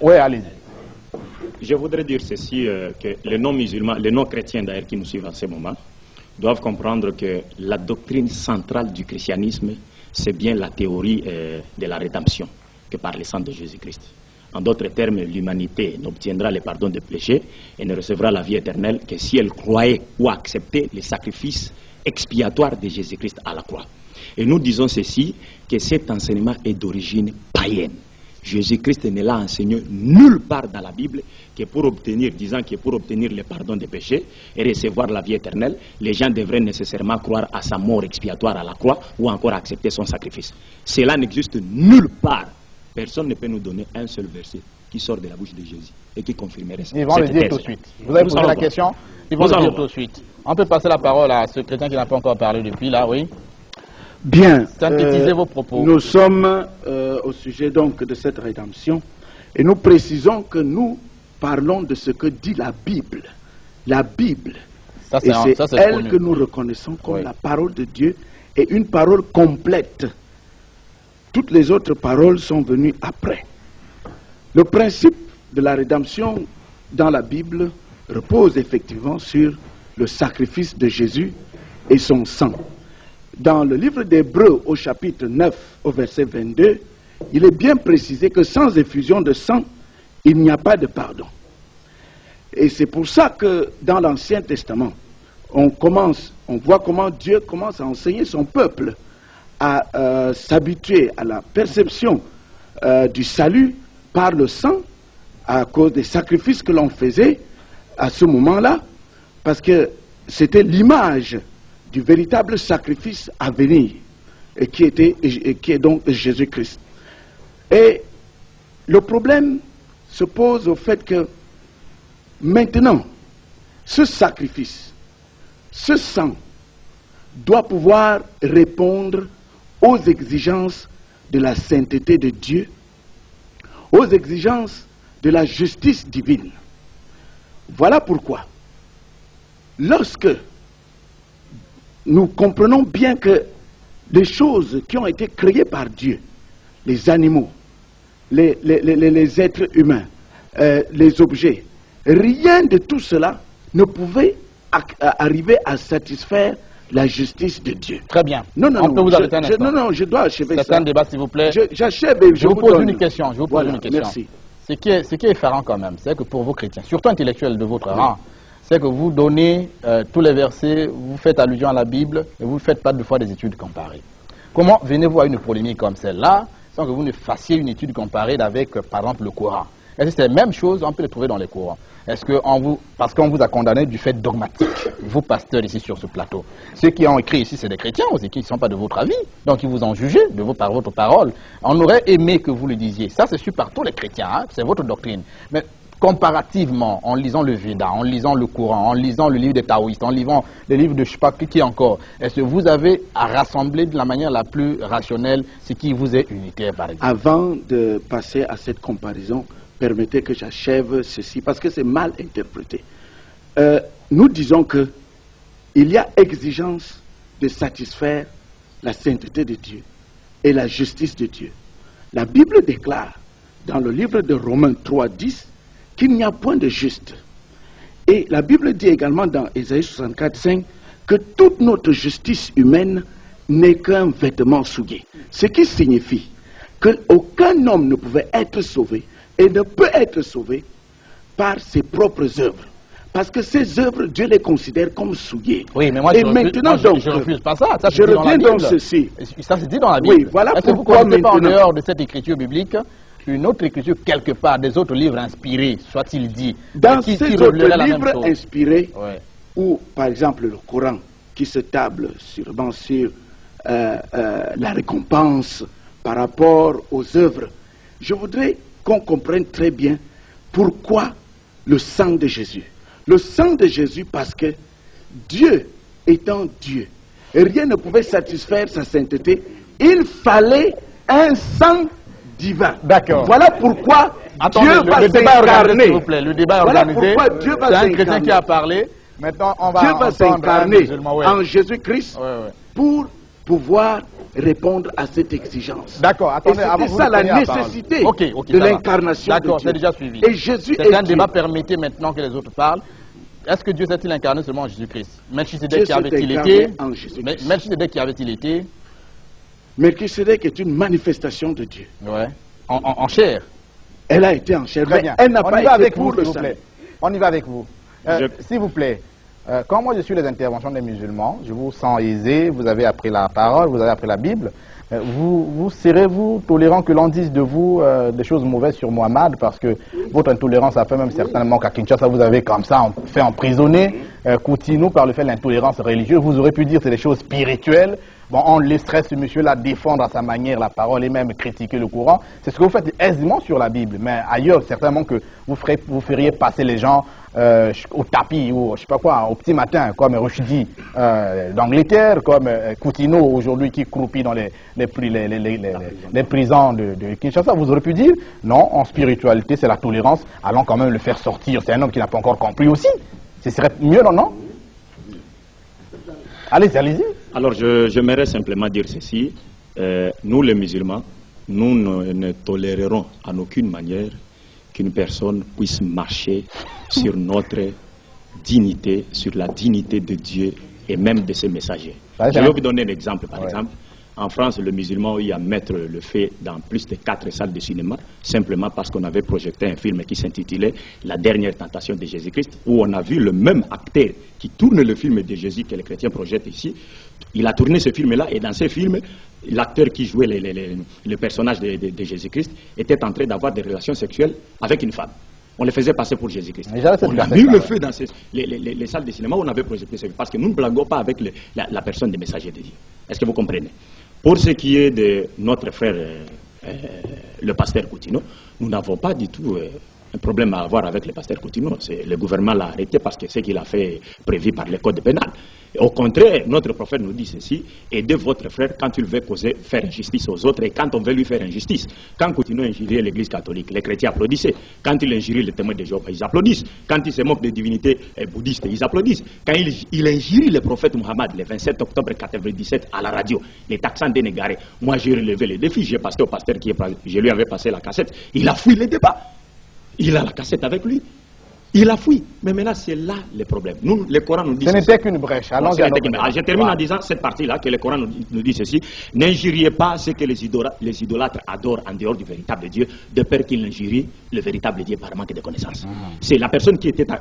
Oui, allez-y. Je voudrais dire ceci, que les non-musulmans, les non-chrétiens d'ailleurs qui nous suivent en ce moment, doivent comprendre que la doctrine centrale du christianisme, c'est bien la théorie de la rédemption que par le sang de Jésus-Christ. En d'autres termes, l'humanité n'obtiendra le pardon des péchés et ne recevra la vie éternelle que si elle croyait ou acceptait les sacrifices expiatoires de Jésus-Christ à la croix. Et nous disons ceci, que cet enseignement est d'origine païenne. Jésus-Christ ne l'a enseigné nulle part dans la Bible que pour obtenir, disant que pour obtenir le pardon des péchés et recevoir la vie éternelle, les gens devraient nécessairement croire à sa mort expiatoire à la croix ou encore accepter son sacrifice. Cela n'existe nulle part. Personne ne peut nous donner un seul verset qui sort de la bouche de Jésus et qui confirmerait ça. Ils vont le dire tout de suite. Vous avez posé la question, ils vont le dire tout de suite. On peut passer la parole à ce chrétien qui n'a pas encore parlé depuis là, oui. Bien, synthétisez vos propos. Nous sommes au sujet donc de cette rédemption et nous précisons que nous parlons de ce que dit la Bible. La Bible, et c'est elle que nous reconnaissons comme la parole de Dieu et une parole complète. Toutes les autres paroles sont venues après. Le principe de la rédemption dans la Bible repose effectivement sur le sacrifice de Jésus et son sang. Dans le livre d'Hébreux au chapitre 9 au verset 22, il est bien précisé que sans effusion de sang, il n'y a pas de pardon. Et c'est pour ça que dans l'Ancien Testament, on voit comment Dieu commence à enseigner son peuple à s'habituer à la perception du salut par le sang à cause des sacrifices que l'on faisait à ce moment-là, parce que c'était l'image du véritable sacrifice à venir, et qui est donc Jésus-Christ. Et le problème se pose au fait que maintenant, ce sacrifice, ce sang, doit pouvoir répondre aux exigences de la sainteté de Dieu, aux exigences de la justice divine. Voilà pourquoi, lorsque nous comprenons bien que les choses qui ont été créées par Dieu, les animaux, les êtres humains, les objets, rien de tout cela ne pouvait arriver à satisfaire la justice de Dieu. Très bien. Non, non, on peut vous arrêter un instant. Non, je dois achever ça. C'est un débat, s'il vous plaît. J'achève et je vous pose une question. Merci. Ce qui est effarant quand même, c'est que pour vos chrétiens, surtout intellectuels de votre rang, c'est que vous donnez tous les versets, vous faites allusion à la Bible, et vous ne faites pas deux fois des études comparées. Comment venez-vous à une polémique comme celle-là, sans que vous ne fassiez une étude comparée avec, par exemple, le Coran? Est-ce que c'est la même chose, on peut le trouver dans les Corans? Est-ce que parce qu'on vous a condamné du fait dogmatique, vous pasteurs ici sur ce plateau? Ceux qui ont écrit ici, c'est des chrétiens aussi, qui ne sont pas de votre avis, donc ils vous ont jugé par votre parole. On aurait aimé que vous le disiez. Ça, c'est su par tous les chrétiens, hein? C'est votre doctrine. Mais comparativement, en lisant le Veda, en lisant le Coran, en lisant le livre des taoïstes, en lisant le livre de je ne sais pas qui encore, est-ce que vous avez à rassembler de la manière la plus rationnelle ce qui vous est unitaire, par exemple? Avant de passer à cette comparaison, permettez que j'achève ceci, parce que c'est mal interprété. Nous disons que il y a exigence de satisfaire la sainteté de Dieu et la justice de Dieu. La Bible déclare dans le livre de Romains 3:10 qu'il n'y a point de juste. Et la Bible dit également dans Ésaïe 64:5 que toute notre justice humaine n'est qu'un vêtement souillé. Ce qui signifie qu'aucun homme ne pouvait être sauvé et ne peut être sauvé par ses propres œuvres. Parce que ces œuvres, Dieu les considère comme souillées. Oui, mais moi, je refuse pas ça. Je reviens dans ceci. Ça se dit dans la Bible. Oui, voilà pourquoi vous ne connaissez pas en dehors de cette écriture biblique une autre écriture quelque part, des autres livres inspirés, soit-il dit. Dans ces autres livres inspirés, ou par exemple le Coran, qui se table sûrement sur la récompense par rapport aux œuvres, je voudrais qu'on comprenne très bien pourquoi le sang de Jésus. Le sang de Jésus parce que Dieu étant Dieu, et rien ne pouvait satisfaire sa sainteté, il fallait un sang divin. D'accord. Voilà pourquoi Dieu va s'incarner. S'il vous plaît, le débat est organisé. C'est un chrétien qui a parlé. Maintenant, on va Dieu va s'incarner en Jésus-Christ pour pouvoir répondre à cette exigence. D'accord, attendez, c'est ça la nécessité de l'incarnation de Dieu. D'accord, c'est déjà suivi. Et Jésus c'est un débat, permettez maintenant que les autres parlent. Est-ce que Dieu s'est-il incarné seulement en Jésus-Christ? Melchisedec qui avait-il été? Melchisedec qui avait-il été? Melchisedec est une manifestation de Dieu. Ouais. En chair. Elle a été en chair, mais bien. Elle n'a pas été pour le salut. On y va avec vous. S'il vous plaît, quand moi je suis les interventions des musulmans, je vous sens aisé, vous avez appris la parole, vous avez appris la Bible, vous serez-vous tolérant que l'on dise de vous des choses mauvaises sur Mohamed, parce que votre intolérance a fait même certainement qu'à Kinshasa vous avez comme ça fait emprisonner Coutinho par le fait de l'intolérance religieuse. Vous aurez pu dire que c'est des choses spirituelles. Bon, on laisserait ce monsieur-là défendre à sa manière la parole et même critiquer le Coran. C'est ce que vous faites aisément sur la Bible, mais ailleurs, certainement que vous feriez passer les gens au tapis ou je sais pas quoi, au petit matin, comme Rushdie d'Angleterre, comme Coutinho aujourd'hui qui croupit dans les prisons de Kinshasa. Vous aurez pu dire, non, en spiritualité, c'est la tolérance, allons quand même le faire sortir. C'est un homme qui n'a pas encore compris aussi. Ce serait mieux, non? Allez-y. Alors, j'aimerais simplement dire ceci. Nous, les musulmans, nous ne tolérerons en aucune manière qu'une personne puisse marcher sur notre dignité, sur la dignité de Dieu et même de ses messagers. Je vais vous donner un exemple, par exemple. En France, le musulman a eu à mettre le feu dans plus de 4 salles de cinéma, simplement parce qu'on avait projeté un film qui s'intitulait La dernière tentation de Jésus-Christ, où on a vu le même acteur qui tourne le film de Jésus que les chrétiens projettent ici. Il a tourné ce film-là, et dans ce film, l'acteur qui jouait le personnage de Jésus-Christ était en train d'avoir des relations sexuelles avec une femme. On les faisait passer pour Jésus-Christ. On a mis le feu dans les salles de cinéma où on avait projeté ce film, parce que nous ne blaguons pas avec la personne des messagers de Dieu. Est-ce que vous comprenez? Pour ce qui est de notre frère, le pasteur Coutinho, nous n'avons pas du tout un problème à avoir avec le pasteur Coutinho. Le gouvernement l'a arrêté parce que c'est ce qu'il a fait prévu par le code pénal. Au contraire, notre prophète nous dit ceci: aidez votre frère quand il veut faire injustice aux autres et quand on veut lui faire injustice. Quand Coutinho injurait l'église catholique, les chrétiens applaudissaient. Quand il injurie les témoins de Jéhovah, ils applaudissent. Quand il se moque des divinités bouddhistes, ils applaudissent. Quand il injurie le prophète Muhammad le 27 octobre 1997 à la radio, les taxans dénégarés, moi j'ai relevé le défi, j'ai passé au pasteur je lui avais passé la cassette, il a fui le débat. Il a la cassette avec lui. Il a fui. Mais maintenant, c'est là le problème. Nous, le Coran nous dit... Ce n'était qu'une brèche. Je termine en disant cette partie-là, que le Coran nous dit ceci: n'injuriez pas ce que les idolâtres adorent en dehors du véritable Dieu, de peur qu'ils n'injurient le véritable Dieu par manque de connaissance. C'est la personne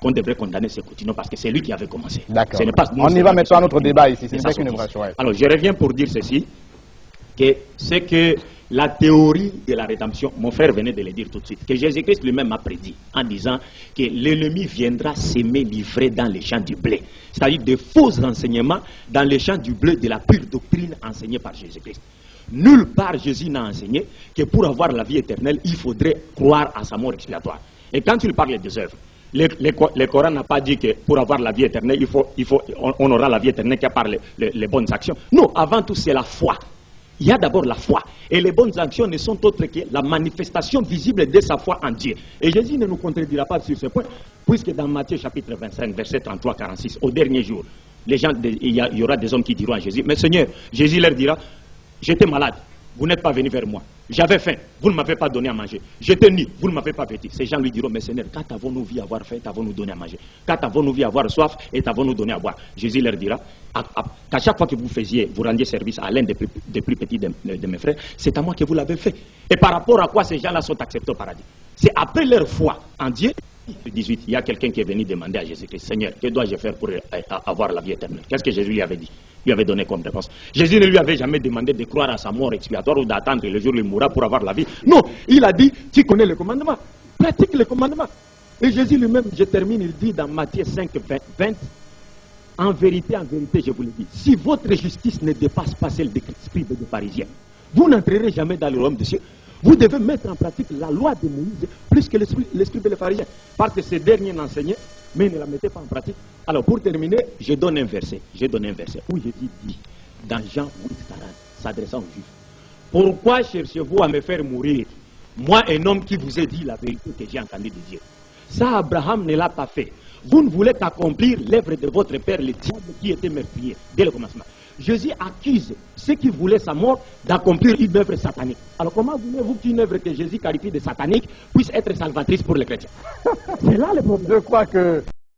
qu'on devrait condamner, c'est Coutinho, parce que c'est lui qui avait commencé. D'accord. On y va maintenant à notre débat ici. Ce n'était qu'une brèche. Alors, je reviens pour dire ceci, que c'est que la théorie de la rédemption, mon frère venait de le dire tout de suite, que Jésus-Christ lui-même a prédit en disant que l'ennemi viendra s'aimer livrer dans les champs du blé. C'est-à-dire de faux renseignements dans les champs du blé de la pure doctrine enseignée par Jésus-Christ. Nulle part Jésus n'a enseigné que pour avoir la vie éternelle, il faudrait croire à sa mort expiatoire. Et quand il parle des œuvres, le Coran n'a pas dit que pour avoir la vie éternelle, on aura la vie éternelle qu'à par les bonnes actions. Non, avant tout, c'est la foi. Il y a d'abord la foi. Et les bonnes actions ne sont autres que la manifestation visible de sa foi en Dieu. Et Jésus ne nous contredira pas sur ce point, puisque dans Matthieu chapitre 25, verset 33-46, au dernier jour, il y aura des hommes qui diront à Jésus: mais Seigneur, Jésus leur dira: j'étais malade, vous n'êtes pas venu vers moi. J'avais faim, vous ne m'avez pas donné à manger. J'étais nu, vous ne m'avez pas vêtu. Ces gens lui diront: mais Seigneur, quand avons-nous vu avoir faim, t'avons-nous donné à manger? Quand avons-nous vu avoir soif et t'avons-nous donné à boire? Jésus leur dira qu'à chaque fois que vous rendiez service à l'un des plus petits de mes frères, c'est à moi que vous l'avez fait. Et par rapport à quoi ces gens-là sont acceptés au paradis? C'est après leur foi en Dieu. 18, il y a quelqu'un qui est venu demander à Jésus-Christ: Seigneur, que dois-je faire pour avoir la vie éternelle? Qu'est-ce que Jésus lui avait dit? Lui avait donné comme réponse. Jésus ne lui avait jamais demandé de croire à sa mort expiatoire ou d'attendre le jour où il mourra pour avoir la vie. Non, il a dit: tu connais le commandement, pratique le commandement. Et Jésus lui-même, je termine, il dit dans Matthieu 5, 20, en vérité, je vous le dis, si votre justice ne dépasse pas celle des scribes et des pharisiens, vous n'entrerez jamais dans le royaume des cieux. Vous devez mettre en pratique la loi de Moïse plus que les scribes et les pharisiens. Parce que ces derniers l'enseignaient, mais ne la mettaient pas en pratique. Alors pour terminer, je donne un verset où Jésus dit, dans Jean 8:40, s'adressant aux Juifs: pourquoi cherchez-vous à me faire mourir, moi un homme qui vous ai dit la vérité que j'ai entendue de Dieu? Ça, Abraham ne l'a pas fait. Vous ne voulez qu'accomplir l'œuvre de votre père, le diable, qui était meurtrier dès le commencement. Jésus accuse ceux qui voulaient sa mort d'accomplir une œuvre satanique. Alors comment voulez-vous qu'une œuvre que Jésus qualifie de satanique puisse être salvatrice pour les chrétiens? C'est là le problème. Je crois que